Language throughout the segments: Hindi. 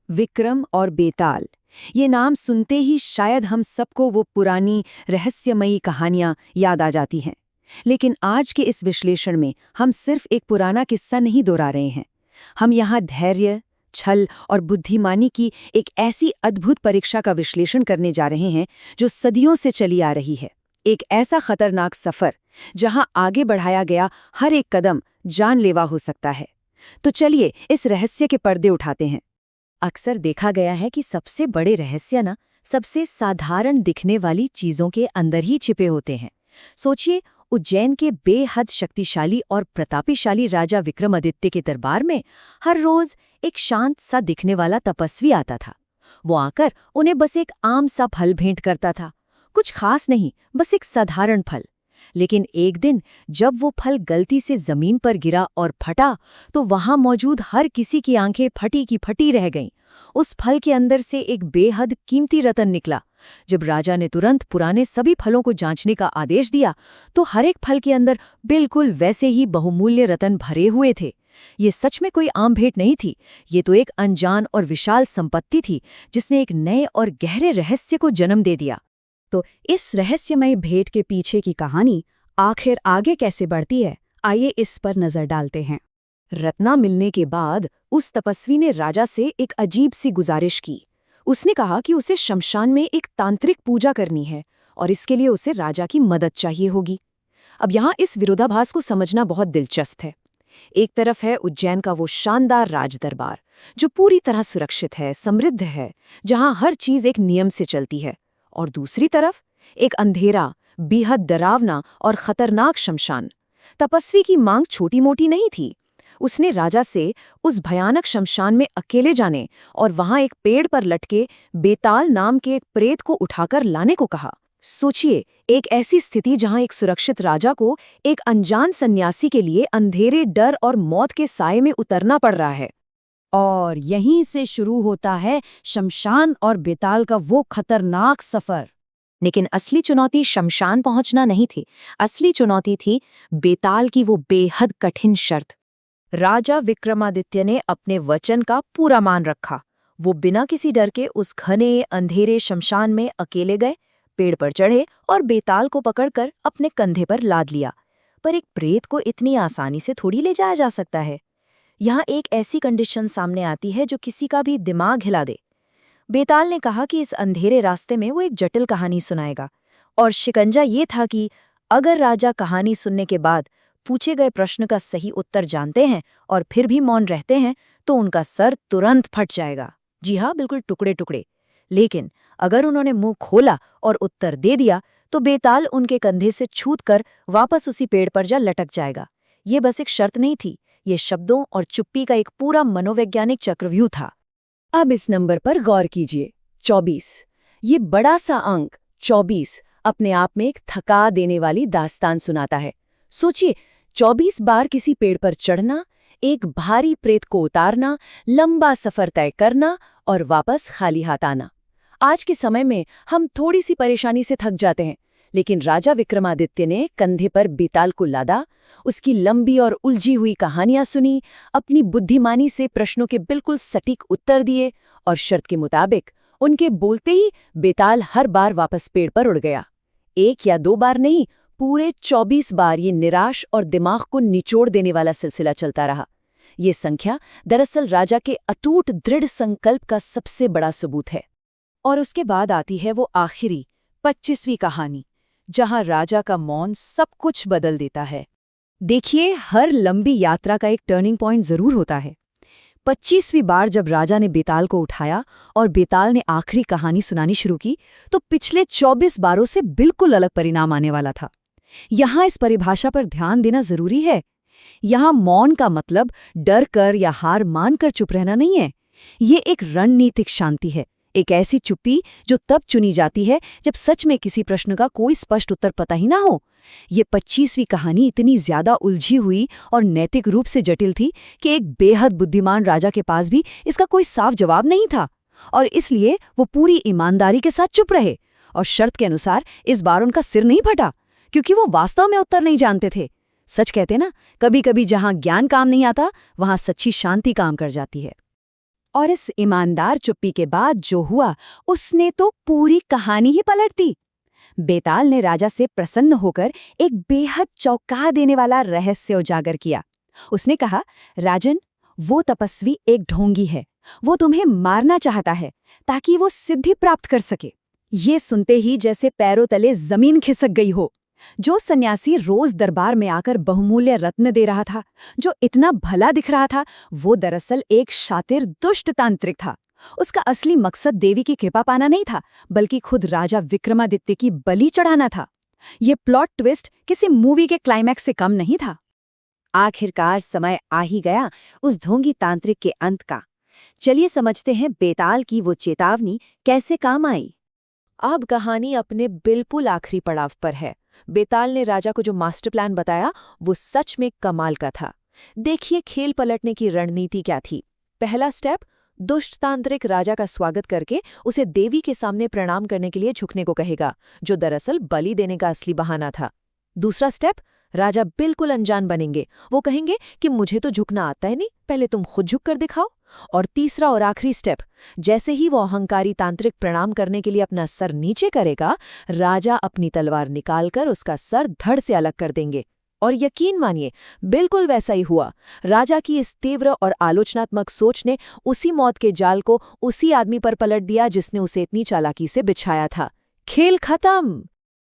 विक्रम और बेताल। ये नाम सुनते ही शायद हम सबको वो पुरानी रहस्यमयी कहानियां याद आ जाती हैं। लेकिन आज के इस विश्लेषण में हम सिर्फ एक पुराना किस्सा नहीं दोहरा रहे हैं। हम यहाँ धैर्य, छल और बुद्धिमानी की एक ऐसी अद्भुत परीक्षा का विश्लेषण करने जा रहे हैं जो सदियों से चली आ रही है। एक ऐसा खतरनाक सफर जहां आगे बढ़ाया गया हर एक कदम जानलेवा हो सकता है। तो चलिए इस रहस्य के पर्दे उठाते हैं। अक्सर देखा गया है कि सबसे बड़े रहस्य ना सबसे साधारण दिखने वाली चीजों के अंदर ही छिपे होते हैं। सोचिए, उज्जैन के बेहद शक्तिशाली और प्रतापशाली राजा विक्रमादित्य के दरबार में हर रोज एक शांत सा दिखने वाला तपस्वी आता था। वो आकर उन्हें बस एक आम सा फल भेंट करता था, कुछ खास नहीं, बस एक साधारण फल। लेकिन एक दिन जब वो फल गलती से जमीन पर गिरा और फटा, तो वहां मौजूद हर किसी की आंखें फटी की फटी रह गईं। उस फल के अंदर से एक बेहद कीमती रतन निकला। जब राजा ने तुरंत पुराने सभी फलों को जांचने का आदेश दिया, तो हर एक फल के अंदर बिल्कुल वैसे ही बहुमूल्य रतन भरे हुए थे। ये सच में कोई आम भेंट नहीं थी, ये तो एक अनजान और विशाल संपत्ति थी जिसने एक नए और गहरे रहस्य को जन्म दे दिया। तो इस रहस्यमय भेंट के पीछे की कहानी आखिर आगे कैसे बढ़ती है, आइए इस पर नजर डालते हैं। रत्ना मिलने के बाद उस तपस्वी ने राजा से एक अजीब सी गुजारिश की। उसने कहा कि उसे शमशान में एक तांत्रिक पूजा करनी है और इसके लिए उसे राजा की मदद चाहिए होगी। अब यहाँ इस विरोधाभास को समझना बहुत दिलचस्प है। एक तरफ है उज्जैन का वो शानदार राजदरबार जो पूरी तरह सुरक्षित है, समृद्ध है, जहाँ हर चीज एक नियम से चलती है, और दूसरी तरफ एक अंधेरा, बेहद डरावना और खतरनाक शमशान। तपस्वी की मांग छोटी मोटी नहीं थी। उसने राजा से उस भयानक शमशान में अकेले जाने और वहां एक पेड़ पर लटके बेताल नाम के एक प्रेत को उठाकर लाने को कहा। सोचिए, एक ऐसी स्थिति जहां एक सुरक्षित राजा को एक अनजान सन्यासी के लिए अंधेरे, डर और मौत के साए में उतरना पड़ रहा है। और यहीं से शुरू होता है शमशान और बेताल का वो खतरनाक सफर। लेकिन असली चुनौती शमशान पहुंचना नहीं थी। असली चुनौती थी बेताल की वो बेहद कठिन शर्त। राजा विक्रमादित्य ने अपने वचन का पूरा मान रखा। वो बिना किसी डर के उस घने अंधेरे शमशान में अकेले गए, पेड़ पर चढ़े और बेताल को पकड़कर अपने कंधे पर लाद लिया। पर एक प्रेत को इतनी आसानी से थोड़ी ले जाया जा सकता है। यहाँ एक ऐसी कंडीशन सामने आती है जो किसी का भी दिमाग हिला दे। बेताल ने कहा कि इस अंधेरे रास्ते में वो एक जटिल कहानी सुनाएगा, और शिकंजा ये था कि अगर राजा कहानी सुनने के बाद पूछे गए प्रश्न का सही उत्तर जानते हैं और फिर भी मौन रहते हैं, तो उनका सर तुरंत फट जाएगा। जी हाँ, बिल्कुल टुकड़े टुकड़े। लेकिन अगर उन्होंने मुंह खोला और उत्तर दे दिया, तो बेताल उनके कंधे से छूटकर वापस उसी पेड़ पर जा लटक जाएगा। ये बस एक शर्त नहीं थी, ये शब्दों और चुप्पी का एक पूरा मनोवैज्ञानिक चक्रव्यूह था। अब इस नंबर पर गौर कीजिए, 24। ये बड़ा सा अंक 24 अपने आप में एक थका देने वाली दास्तान सुनाता है। सोचिए, 24 बार किसी पेड़ पर चढ़ना, एक भारी प्रेत को उतारना, लंबा सफर तय करना और वापस खाली हाथ आना। आज के समय में हम थोड़ी सी परेशानी से थक जाते हैं, लेकिन राजा विक्रमादित्य ने कंधे पर बेताल को लादा, उसकी लंबी और उलझी हुई कहानियां सुनी, अपनी बुद्धिमानी से प्रश्नों के बिल्कुल सटीक उत्तर दिए, और शर्त के मुताबिक उनके बोलते ही बेताल हर बार वापस पेड़ पर उड़ गया। एक या दो बार नहीं, पूरे 24 बार ये निराश और दिमाग को निचोड़ देने वाला सिलसिला चलता रहा। ये संख्या दरअसल राजा के अटूट दृढ़ संकल्प का सबसे बड़ा सबूत है। और उसके बाद आती है वो आखिरी 25वीं कहानी, जहां राजा का मौन सब कुछ बदल देता है। देखिए, हर लंबी यात्रा का एक टर्निंग पॉइंट जरूर होता है। 25वीं बार जब राजा ने बेताल को उठाया और बेताल ने आखिरी कहानी सुनानी शुरू की, तो पिछले 24 बारों से बिल्कुल अलग परिणाम आने वाला था। यहाँ इस परिभाषा पर ध्यान देना जरूरी है। यहाँ मौन का मतलब डर कर या हार मानकर चुप रहना नहीं है। ये एक रणनीतिक शांति है, एक ऐसी चुप्पी जो तब चुनी जाती है जब सच में किसी प्रश्न का कोई स्पष्ट उत्तर पता ही ना हो। ये 25वीं कहानी इतनी ज्यादा उलझी हुई और नैतिक रूप से जटिल थी कि एक बेहद बुद्धिमान राजा के पास भी इसका कोई साफ जवाब नहीं था, और इसलिए वो पूरी ईमानदारी के साथ चुप रहे। और शर्त के अनुसार इस बार उनका सिर नहीं फटा, क्योंकि वो वास्तव में उत्तर नहीं जानते थे। सच कहते ना, कभी कभी जहां ज्ञान काम नहीं आता, वहां सच्ची शांति काम कर जाती है। और इस ईमानदार चुप्पी के बाद जो हुआ उसने तो पूरी कहानी ही पलट दी। बेताल ने राजा से प्रसन्न होकर एक बेहद चौंका देने वाला रहस्य उजागर किया। उसने कहा, राजन, वो तपस्वी एक ढोंगी है। वो तुम्हें मारना चाहता है ताकि वो सिद्धि प्राप्त कर सके। ये सुनते ही जैसे पैरों तले जमीन खिसक गई हो। जो सन्यासी रोज दरबार में आकर बहुमूल्य रत्न दे रहा था, जो इतना भला दिख रहा था, वो दरअसल एक शातिर दुष्ट तांत्रिक था। उसका असली मकसद देवी की कृपा पाना नहीं था, बल्कि खुद राजा विक्रमादित्य की बलि चढ़ाना था। ये प्लॉट ट्विस्ट किसी मूवी के क्लाइमैक्स से कम नहीं था। आखिरकार समय आ ही गया उस ढोंगी तांत्रिक के अंत का। चलिए समझते हैं बेताल की वो चेतावनी कैसे काम आई। अब कहानी अपने बिल्कुल आखिरी पड़ाव पर है। बेताल ने राजा को जो मास्टर प्लान बताया वो सच में कमाल का था। देखिए खेल पलटने की रणनीति क्या थी। पहला स्टेप, दुष्ट तांत्रिक राजा का स्वागत करके उसे देवी के सामने प्रणाम करने के लिए झुकने को कहेगा, जो दरअसल बलि देने का असली बहाना था। दूसरा स्टेप, राजा बिल्कुल अनजान बनेंगे। वो कहेंगे कि मुझे तो झुकना आता है नहीं, पहले तुम खुद झुक कर दिखाओ। और तीसरा और आखिरी स्टेप, जैसे ही वो अहंकारी तांत्रिक प्रणाम करने के लिए अपना सर नीचे करेगा, राजा अपनी तलवार निकालकर उसका सर धड़ से अलग कर देंगे। और यकीन मानिए, बिल्कुल वैसा ही हुआ। राजा की इस तीव्र और आलोचनात्मक सोच ने उसी मौत के जाल को उसी आदमी पर पलट दिया जिसने उसे इतनी चालाकी से बिछाया था। खेल खत्म।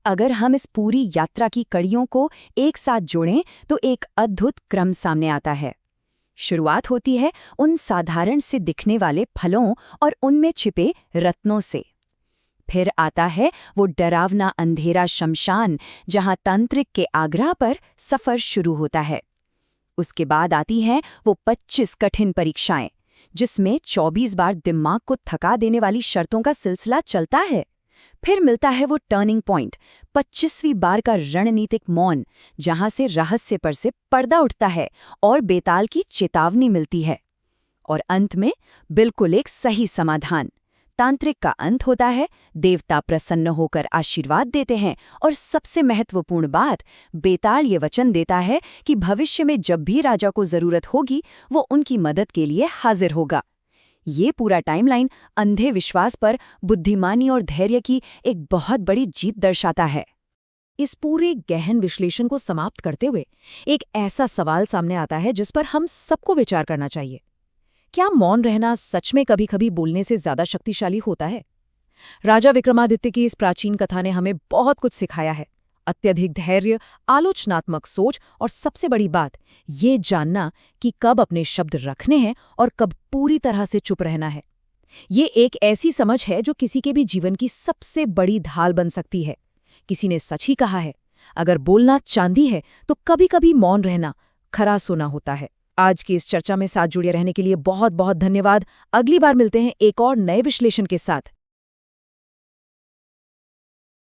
अगर हम इस पूरी यात्रा की कड़ियों को एक साथ जोड़ें तो एक अद्भुत क्रम सामने आता है। शुरुआत होती है उन साधारण से दिखने वाले फलों और उनमें छिपे रत्नों से। फिर आता है वो डरावना अंधेरा शमशान, जहां तांत्रिक के आग्रह पर सफर शुरू होता है। उसके बाद आती हैं वो 25 कठिन परीक्षाएं, जिसमें 24 बार दिमाग को थका देने वाली शर्तों का सिलसिला चलता है। फिर मिलता है वो टर्निंग पॉइंट, 25वीं बार का रणनीतिक मौन, जहां से रहस्य पर से पर्दा उठता है और बेताल की चेतावनी मिलती है। और अंत में बिल्कुल एक सही समाधान। तांत्रिक का अंत होता है, देवता प्रसन्न होकर आशीर्वाद देते हैं और सबसे महत्वपूर्ण बात, बेताल ये वचन देता है कि भविष्य में जब भी राजा को जरूरत होगी वो उनकी मदद के लिए हाजिर होगा। ये पूरा टाइमलाइन अंधे विश्वास पर बुद्धिमानी और धैर्य की एक बहुत बड़ी जीत दर्शाता है। इस पूरे गहन विश्लेषण को समाप्त करते हुए एक ऐसा सवाल सामने आता है जिस पर हम सबको विचार करना चाहिए। क्या मौन रहना सच में कभी-कभी बोलने से ज्यादा शक्तिशाली होता है? राजा विक्रमादित्य की इस प्राचीन कथा ने हमें बहुत कुछ सिखाया है। अत्यधिक धैर्य, आलोचनात्मक सोच और सबसे बड़ी बात, ये जानना कि कब अपने शब्द रखने हैं और कब पूरी तरह से चुप रहना है। ये एक ऐसी समझ है जो किसी के भी जीवन की सबसे बड़ी ढाल बन सकती है। किसी ने सच ही कहा है, अगर बोलना चांदी है तो कभी-कभी मौन रहना खरा सोना होता है। आज की इस चर्चा में साथ जुड़े रहने के लिए बहुत बहुत धन्यवाद। अगली बार मिलते हैं एक और नए विश्लेषण के साथ।